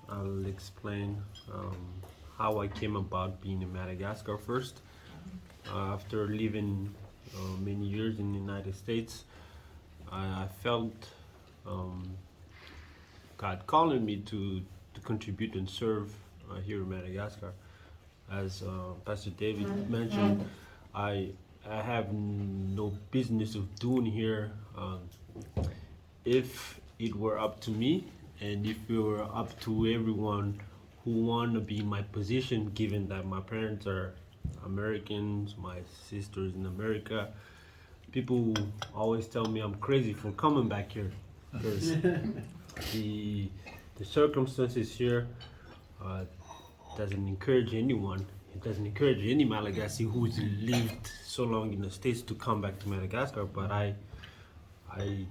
I'll explain how I came about being in Madagascar first. After living many years in the United States, I felt um, God calling me to contribute and serve here in Madagascar. As Pastor David mentioned, I I have no business of doing here. If it were up to me, and if it were up to everyone who want to be in my position, given that my parents are Americans, my sister is in America, people always tell me I'm crazy for coming back here because the the circumstances here uh, doesn't encourage anyone. It doesn't encourage any Malagasy who's lived so long in the States to come back to Madagascar. But I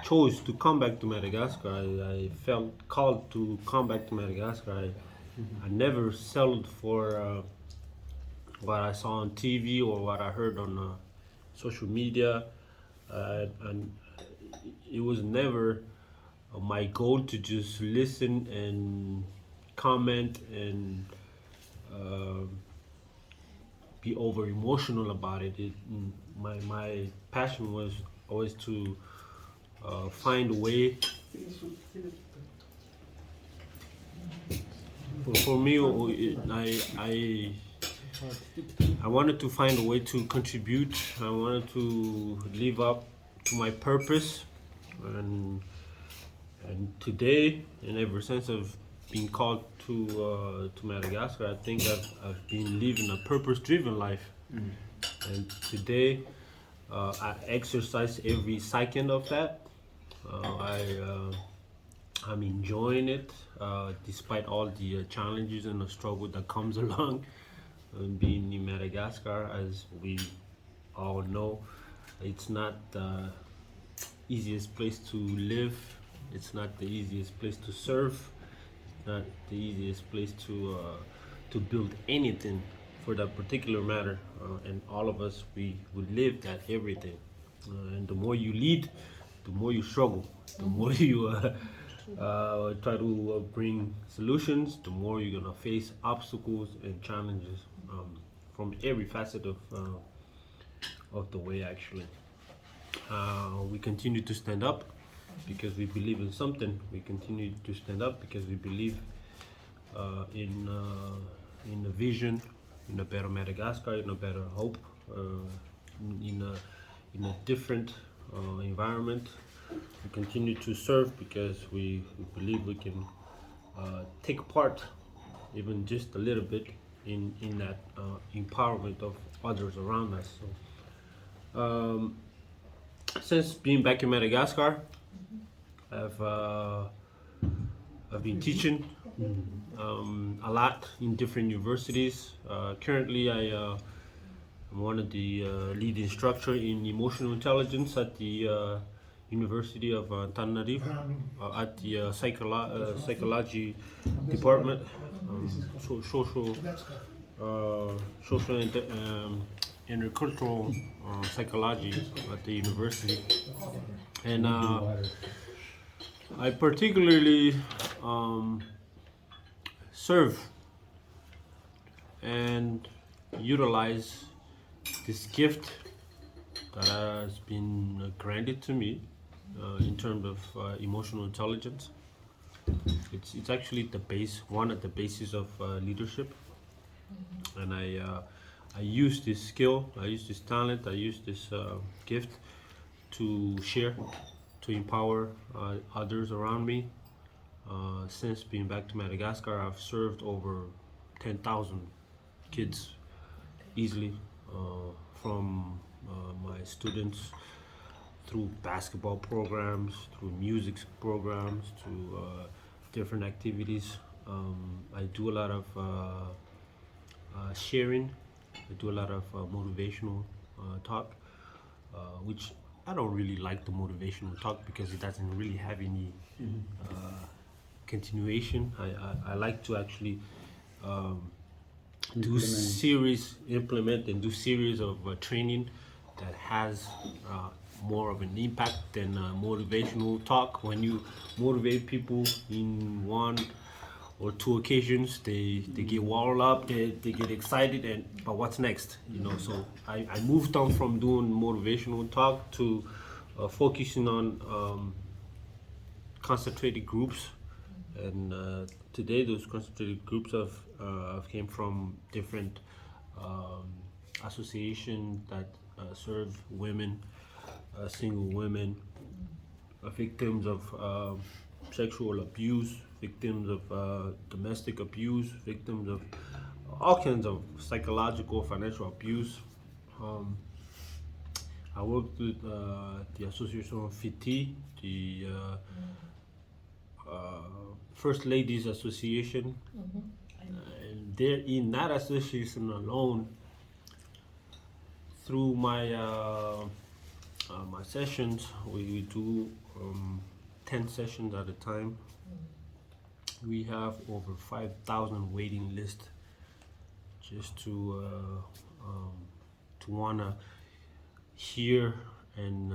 chose to come back to Madagascar. I felt called to come back to Madagascar. I never settled for what I saw on TV or what I heard on social media. And it was never my goal to just listen and comment and uh, be over emotional about it. My passion was always to find a way. For me, I wanted to find a way to contribute. I wanted to live up to my purpose, and today, and ever since I've been called to Madagascar, I think I've been living a purpose-driven life. And today, I exercise every second of that. I'm enjoying it, despite all the challenges and the struggle that comes along being in Madagascar. As we all know, it's not the easiest place to live. It's not the easiest place to serve. It's not the easiest place to build anything, for that particular matter. And all of us, we live that everything. And the more you lead, the more you struggle. The more you try to bring solutions, the more you're gonna face obstacles and challenges from every facet of the way. Actually, we continue to stand up because we believe in something. We continue to stand up because we believe in a vision, in a better Madagascar, in a better hope, in a different environment. We continue to serve because we believe we can take part, even just a little bit, in that empowerment of others around us. So, since being back in Madagascar, I've uh, I've been teaching a lot in different universities. Currently, I'm one of the lead instructor in emotional intelligence at the University of Tananarivo, at the psychology department, social social and intercultural psychology at the university. And I particularly serve and utilize this gift that has been granted to me in terms of emotional intelligence. It's actually the base, one of the bases of leadership, and I use this skill, I use this talent, I use this gift to share, to empower others around me. Since being back to Madagascar, I've served over 10,000 kids easily, from my students through basketball programs, through music programs, to different activities. I do a lot of sharing. I do a lot of motivational talk, which I don't really like the motivational talk because it doesn't really have any continuation. I like to actually do series, implement and do series of training that has more of an impact than motivational talk. When you motivate people in or two occasions, they get walled up, they get excited, and but what's next? So I moved on from doing motivational talk to focusing on concentrated groups, and today those concentrated groups have came from different associations that serve women, single women, victims of sexual abuse, victims of domestic abuse, victims of all kinds of psychological, financial abuse. Um, I worked with the Association of FITI, the First Ladies Association, and there in that association alone, through my sessions, we do 10 sessions at a time. We have over 5,000 waiting list just to wanna hear and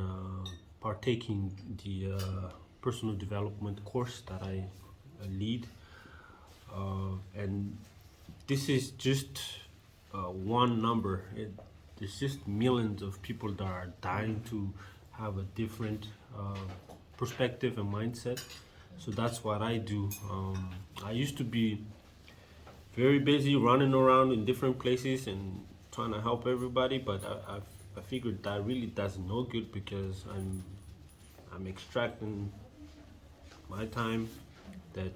partake in the personal development course that I lead, and this is just one number. There's just millions of people that are dying to have a different perspective and mindset. So that's what I do. I used to be very busy running around in different places and trying to help everybody, but I figured that really does no good because I'm extracting my time that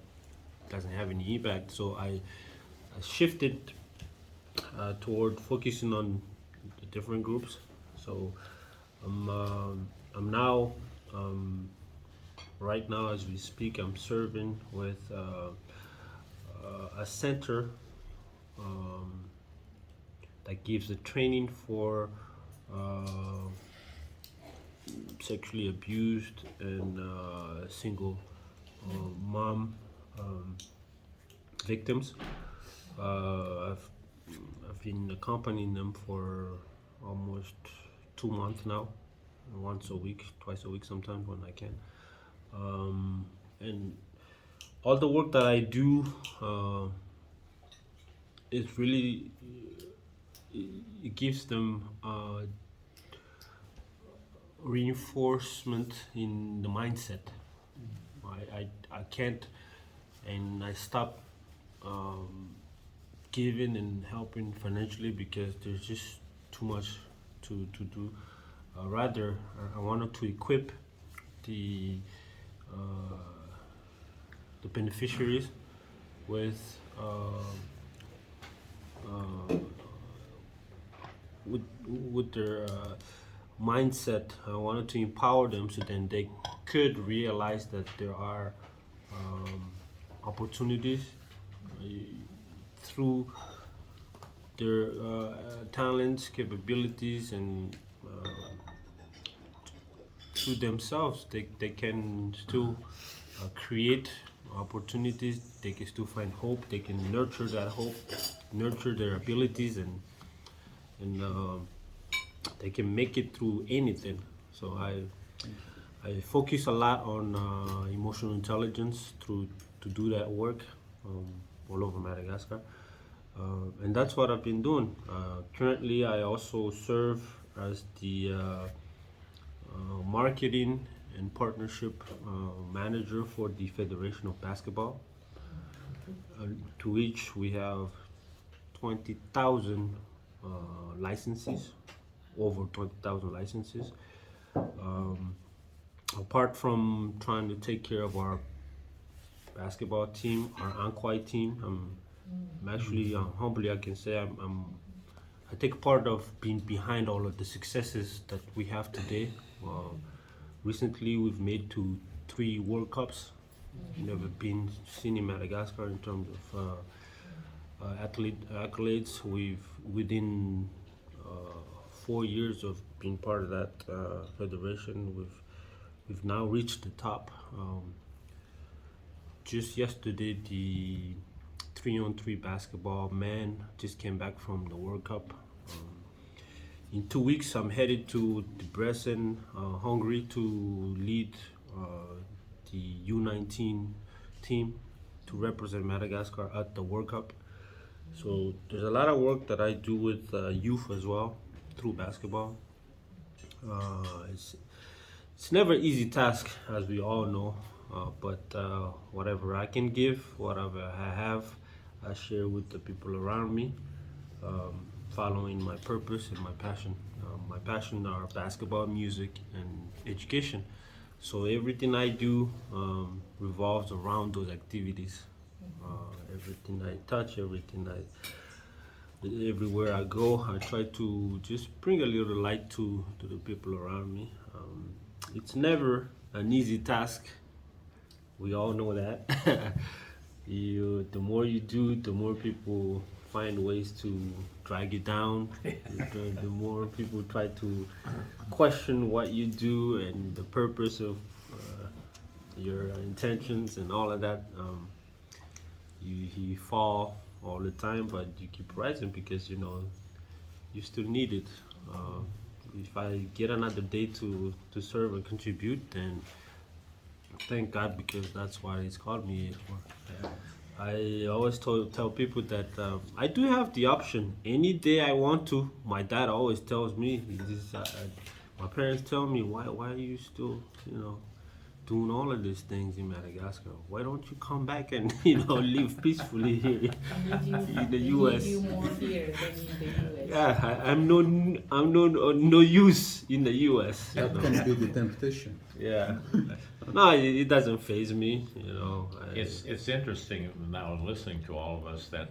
doesn't have any impact. So I shifted toward focusing on the different groups. So I'm now right now as we speak, I'm serving with a center that gives the training for sexually abused and single mom victims. I've been accompanying them for almost 2 months now, once a week, twice a week sometimes when I can. And all the work that I do is really, it gives them reinforcement in the mindset. I can't, and I stop giving and helping financially because there's just too much to do. Rather, I wanted to equip the beneficiaries with their mindset. I wanted to empower them so then they could realize that there are opportunities through their talents, capabilities, and through themselves. They can still create opportunities. They can still find hope. They can nurture that hope, nurture their abilities, and they can make it through anything. So I focus a lot on emotional intelligence to do that work all over Madagascar, and that's what I've been doing. Currently, I also serve as the marketing and partnership manager for the Federation of Basketball, to which we have 20,000 licenses, over 20,000 licenses. Apart from trying to take care of our basketball team, our Ankwai team, I'm actually, humbly I can say, I take part of being behind all of the successes that we have today. Recently, we've made to 3 World Cups. Never been seen in Madagascar in terms of accolades. Within 4 years of being part of that federation, we've now reached the top. Just yesterday, the 3-on-3 basketball men just came back from the World Cup. In 2 weeks, I'm headed to Debrecen, Hungary, to lead the U19 team to represent Madagascar at the World Cup. So there's a lot of work that I do with youth as well through basketball. It's never an easy task, as we all know, but whatever I can give, whatever I have, I share with the people around me, following my purpose and my passion. My passion are basketball, music, and education. So everything I do revolves around those activities. Everything I touch, everywhere I go, I try to just bring a little light to the people around me. It's never an easy task. We all know that. The more you do, the more people find ways to drag you down. The more people try to question what you do and the purpose of your intentions and all of that. You fall all the time, but you keep rising because you still need it. If I get another day to serve and contribute, then thank God, because that's why He's called me. I always tell people that I do have the option any day I want to. My dad always tells me, my parents tell me, why are you still, doing all of these things in Madagascar? Why don't you come back and live peacefully here in the U.S.? You more here than in the U.S. Yeah, I'm no use in the U.S. That can be the temptation. Yeah, no, it doesn't faze me. It's interesting now listening to all of us that